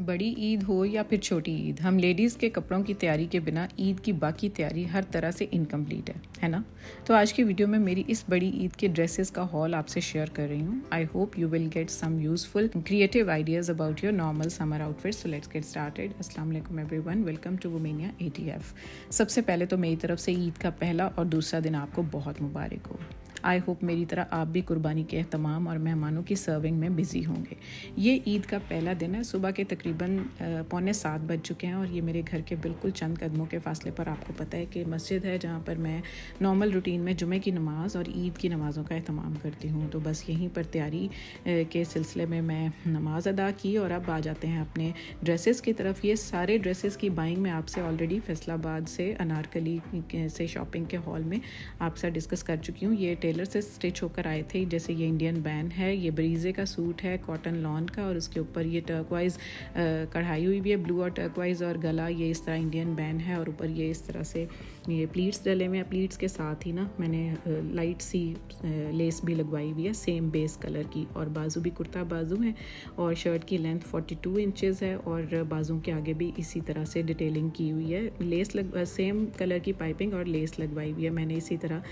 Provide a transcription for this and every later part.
बड़ी ईद हो या फिर छोटी ईद, हम लेडीज़ के कपड़ों की तैयारी के बिना ईद की बाकी तैयारी हर तरह से इनकम्प्लीट है ना। तो आज की वीडियो में मेरी इस बड़ी ईद के ड्रेसेस का हॉल आपसे शेयर कर रही हूँ। I hope you will get some useful creative ideas about your normal summer outfits. So let's get started. अस्सलाम वालेकुम everyone, welcome to Womenia ATF। सबसे पहले तो मेरी तरफ से ईद का पहला और दूसरा दिन आपको बहुत मुबारक हो। आई होप मेरी तरह आप भी कुर्बानी के एहतमाम और मेहमानों की सर्विंग में बिज़ी होंगे। ये ईद का पहला दिन है। सुबह के तकरीबन 6:45 बज चुके हैं और ये मेरे घर के बिल्कुल चंद कदमों के फासले पर आपको पता है कि मस्जिद है जहाँ पर मैं नॉर्मल रूटीन में जुमे की नमाज़ और ईद की नमाज़ों का एहतमाम करती हूँ। तो बस यहीं पर तैयारी के सिलसिले में मैं नमाज़ अदा की और अब आ जाते हैं अपने ड्रेसेस की तरफ। ये सारे ड्रेसेस की बाइंग मैं आपसे ऑलरेडी फैसलाबाद से अनारकली से शॉपिंग के हॉल में आपसे डिस्कस कर चुकी हूँ। ये टेलर से स्टिच होकर आए थे। जैसे ये इंडियन बैन है, ये ब्रीजे का सूट है कॉटन लॉन का और उसके ऊपर ये टर्कवाइज कढ़ाई हुई भी है, ब्लू और टर्कवाइज, और गला ये इस तरह इंडियन बैन है और ऊपर ये इस तरह से ये प्लीट्स डले हुए हैं। प्लीट्स के साथ ही ना मैंने लाइट सी लेस भी लगवाई हुई है सेम बेस कलर की, और बाजू भी कुर्ता बाजू है और शर्ट की लेंथ 42 इंचेस है और बाजू के आगे भी इसी तरह से डिटेलिंग की हुई है। लेस सेम कलर की पाइपिंग और लेस लगवाई हुई है मैंने इसी तरह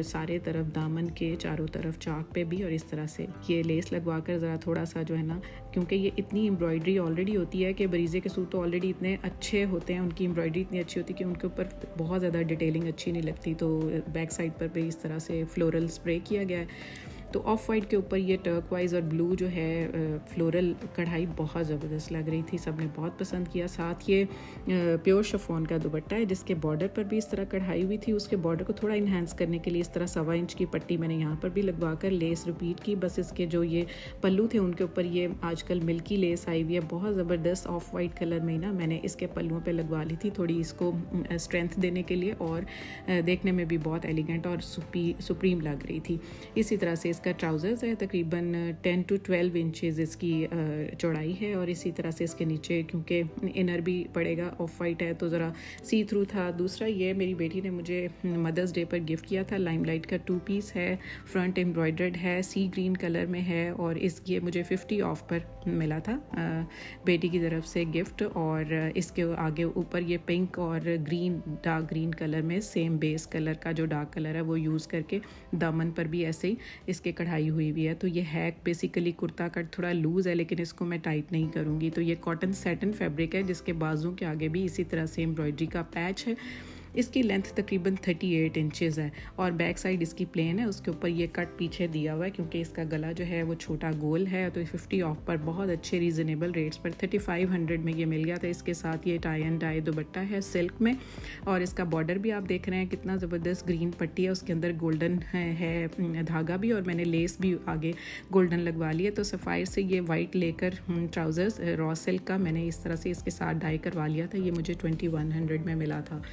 सारे तरफ दामन के चारों तरफ चाक पे भी, और इस तरह से ये लेस लगवा कर ज़रा थोड़ा सा जो है ना, क्योंकि ये इतनी एम्ब्रॉयडरी ऑलरेडी होती है कि ब्रीजे के सूट तो ऑलरेडी इतने अच्छे होते हैं, उनकी एम्ब्रॉयडरी इतनी अच्छी होती है कि उनके ऊपर बहुत ज़्यादा डिटेलिंग अच्छी नहीं लगती। तो बैक साइड पर भी इस तरह से फ्लोरल स्प्रे किया गया है। तो ऑफ वाइट के ऊपर ये टर्कवाइज और ब्लू जो है फ्लोरल कढ़ाई बहुत ज़बरदस्त लग रही थी, सबने बहुत पसंद किया। साथ ये प्योर शिफॉन का दुपट्टा है जिसके बॉर्डर पर भी इस तरह कढ़ाई हुई थी। उसके बॉर्डर को थोड़ा इन्हेंस करने के लिए इस तरह 1.25 इंच की पट्टी मैंने यहाँ पर भी लगवा कर लेस रिपीट की। बस इसके जो ये पल्लू थे उनके ऊपर ये आजकल मिल्की लेस आई हुई है बहुत ज़बरदस्त ऑफ वाइट कलर में ही ना, मैंने इसके पल्लुओं पर लगवा ली थी थोड़ी इसको स्ट्रेंथ देने के लिए, और देखने में भी बहुत एलिगेंट और सुप्रीम लग रही थी। इसी तरह से इसका ट्राउज़र्स है तकरीबन 10 to 12 इंचेस इसकी चौड़ाई है, और इसी तरह से इसके नीचे क्योंकि इनर भी पड़ेगा ऑफ वाइट है तो ज़रा सी थ्रू था। दूसरा ये मेरी बेटी ने मुझे मदर्स डे पर गिफ्ट किया था, लाइमलाइट का 2 पीस है, फ्रंट एम्ब्रॉयडर्ड है, सी ग्रीन कलर में है, और ये मुझे 50 ऑफ पर मिला था बेटी की तरफ से गिफ्ट। और इसके आगे ऊपर ये पिंक और ग्रीन डार्क ग्रीन कलर में सेम बेस कलर का जो डार्क कलर है वो यूज़ करके दामन पर भी ऐसे ही इसके कढ़ाई हुई भी है। तो ये हैक बेसिकली कुर्ता कट थोड़ा लूज़ है लेकिन इसको मैं टाइट नहीं करूँगी। तो ये कॉटन सैटिन फैब्रिक है जिसके बाजू के आगे भी इसी तरह से एम्ब्रॉयडरी का पैच है। इसकी लेंथ तकरीबन 38 इंचेस है और बैक साइड इसकी प्लेन है, उसके ऊपर ये कट पीछे दिया हुआ है क्योंकि इसका गला जो है वो छोटा गोल है। तो 50 ऑफ पर बहुत अच्छे रीज़नेबल रेट्स पर 3500 में ये मिल गया था। इसके साथ ये टाई एंड डाई दुपट्टा है सिल्क में, और इसका बॉर्डर भी आप देख रहे हैं कितना ज़बरदस्त ग्रीन पट्टी है, उसके अंदर गोल्डन है धागा भी, और मैंने लेस भी आगे गोल्डन लगवा लिया। तो सफ़ायर से ये वाइट लेकर ट्राउज़र्स रॉ सिल्क का मैंने इस तरह से इसके साथ डाई करवा लिया था। ये मुझे 2100 में मिला था।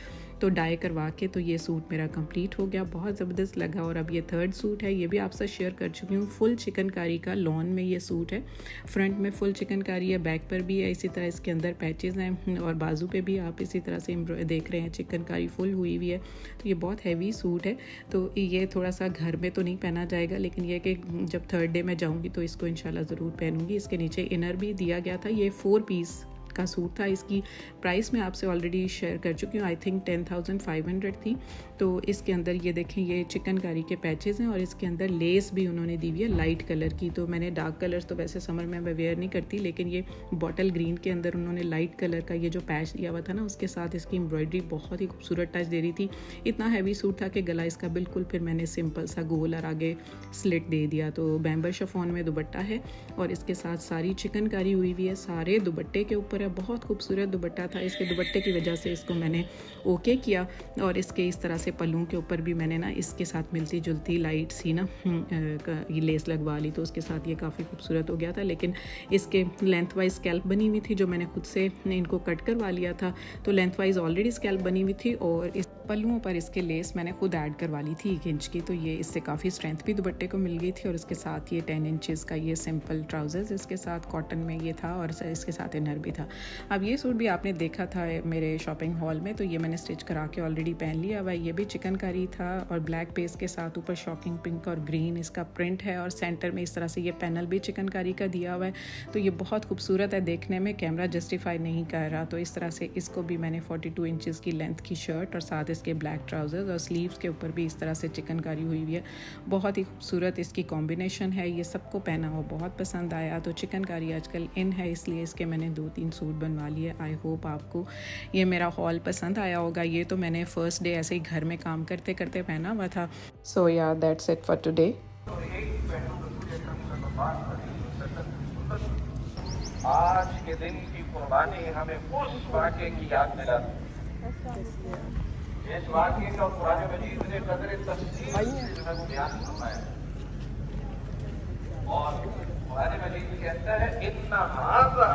तो डाई करवा के तो ये सूट मेरा कंप्लीट हो गया, बहुत ज़बरदस्त लगा। और अब ये थर्ड सूट है, ये भी आपसे शेयर कर चुकी हूँ। फुल चिकनकारी का लॉन में ये सूट है, फ्रंट में फुल चिकनकारी है, बैक पर भी है, इसी तरह इसके अंदर पैचेस हैं और बाजू पे भी आप इसी तरह से देख रहे हैं चिकनकारी फुल हुई हुई है। तो ये बहुत हैवी सूट है, तो ये थोड़ा सा घर में तो नहीं पहना जाएगा, लेकिन ये कि जब थर्ड डे में जाऊँगी तो इसको इंशाल्लाह ज़रूर पहनूँगी। इसके नीचे इनर भी दिया गया था। ये 4 पीस का सूट था। इसकी प्राइस मैं आपसे ऑलरेडी शेयर कर चुकी हूँ, आई थिंक 10,500 थी। तो इसके अंदर ये देखें ये चिकनकारी के पैचेस हैं और इसके अंदर लेस भी उन्होंने दी हुई है लाइट कलर की। तो मैंने डार्क कलर्स तो वैसे समर में मैं वेयर नहीं करती, लेकिन ये बॉटल ग्रीन के अंदर उन्होंने लाइट कलर का ये जो पैच दिया हुआ था ना, उसके साथ इसकी एम्ब्रॉयडरी बहुत ही खूबसूरत टच दे रही थी। इतना हैवी सूट था कि गला इसका बिल्कुल फिर मैंने सिंपल सा गोल और आगे स्लिट दे दिया। तो बैम्बर शिफॉन में दुपट्टा है और इसके साथ सारी चिकनकारी हुई हुई है, सारे दुपट्टे के ऊपर है। बहुत खूबसूरत दुपट्टा था, इसके दुपट्टे की वजह से इसको मैंने ओके किया। और इसके इस तरह से पल्लू के ऊपर भी मैंने ना इसके साथ मिलती जुलती लाइट सी ना ये लेस लगवा ली, तो उसके साथ ये काफ़ी खूबसूरत हो गया था। लेकिन इसके लेंथ वाइज स्कैल्प बनी हुई थी जो मैंने खुद से इनको कट करवा लिया था, तो लेंथ वाइज ऑलरेडी स्कैल्प बनी हुई थी, और इस पल्लुओं पर इसके लेस मैंने खुद ऐड करवा ली थी 1 इंच की। तो ये इससे काफ़ी स्ट्रेंथ भी दुपट्टे को मिल गई थी। और इसके साथ ये 10 इंचेस का ये सिंपल ट्राउज़र्स इसके साथ कॉटन में ये था और इसके साथ इनर भी था। अब ये सूट भी आपने देखा था मेरे शॉपिंग हॉल में, तो ये मैंने स्टिच करा के ऑलरेडी पहन लिया हुआ है। ये भी चिकनकारी था और ब्लैक पेस्ट के साथ ऊपर शॉकिंग पिंक और ग्रीन इसका प्रिंट है और सेंटर में इस तरह से ये पैनल भी चिकनकारी का दिया हुआ है। तो ये बहुत खूबसूरत है देखने में, कैमरा जस्टिफाई नहीं कर रहा। तो इस तरह से इसको भी मैंने 42 इंचज़ की लेंथ की शर्ट और साथ इसके ब्लैक ट्राउज़र्स और स्लीव्स के ऊपर भी इस तरह से चिकनकारी हुई हुई है। बहुत ही खूबसूरत इसकी कॉम्बिनेशन है। ये सबको पहना हुआ बहुत पसंद आया। तो चिकनकारी आजकल इन है, इसलिए इसके मैंने 2-3 सूट बनवा लिए। आई होप आपको ये मेरा हॉल पसंद आया होगा। ये तो मैंने फर्स्ट डे ऐसे ही घर में काम करते करते पहना हुआ था। सो या दैट्स इट फॉर टुडे। आज के दिन की कुर्बानी हमें उस वाक़े की याद दिलाती है, जिस वाक़े का कुरान मजीद ने कदर तफसील से बयान फरमाया। और कुरान मजीद कहता है इन्ना हाज़ा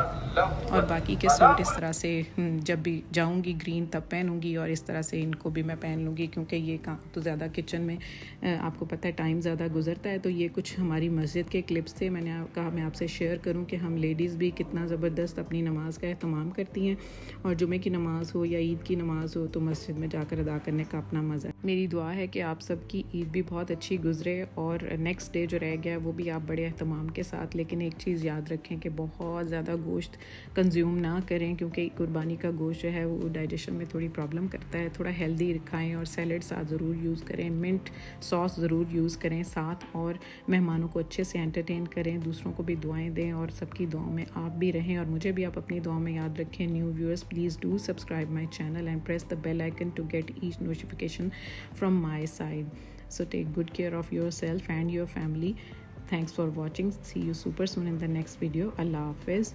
और बाकी के सूट इस तरह से जब भी जाऊंगी ग्रीन तब पहनूंगी और इस तरह से इनको भी मैं पहन लूँगी, क्योंकि ये काम तो ज़्यादा किचन में आपको पता है टाइम ज़्यादा गुजरता है। तो ये कुछ हमारी मस्जिद के क्लिप्स थे, मैंने कहा मैं आपसे शेयर करूं कि हम लेडीज़ भी कितना ज़बरदस्त अपनी नमाज़ का एहतमाम करती हैं, और जुमे की नमाज़ हो या ईद की नमाज़ हो तो मस्जिद में जाकर अदा करने का अपना मज़ा है। मेरी दुआ है कि आप सबकी ईद भी बहुत अच्छी गुजरे और नेक्स्ट डे जो रह गया वो भी आप बड़े एहतमाम के साथ। लेकिन एक चीज़ याद रखें कि बहुत ज़्यादा गोश्त कंज्यूम ना करें, क्योंकि कुर्बानी का गोश्त जो है वो डाइजेशन में थोड़ी प्रॉब्लम करता है। थोड़ा हेल्दी खाएं और सैलड साथ ज़रूर यूज़ करें, मिंट सॉस ज़रूर यूज़ करें साथ, और मेहमानों को अच्छे से एंटरटेन करें, दूसरों को भी दुआएं दें और सबकी दुआओं में आप भी रहें और मुझे भी आप अपनी दुआओं में याद रखें। New viewers please do subscribe my channel and press the bell icon to get each notification from my side. So take good care of yourself and your family. Thanks for watching. See you super soon in the next video. Allah Hafiz.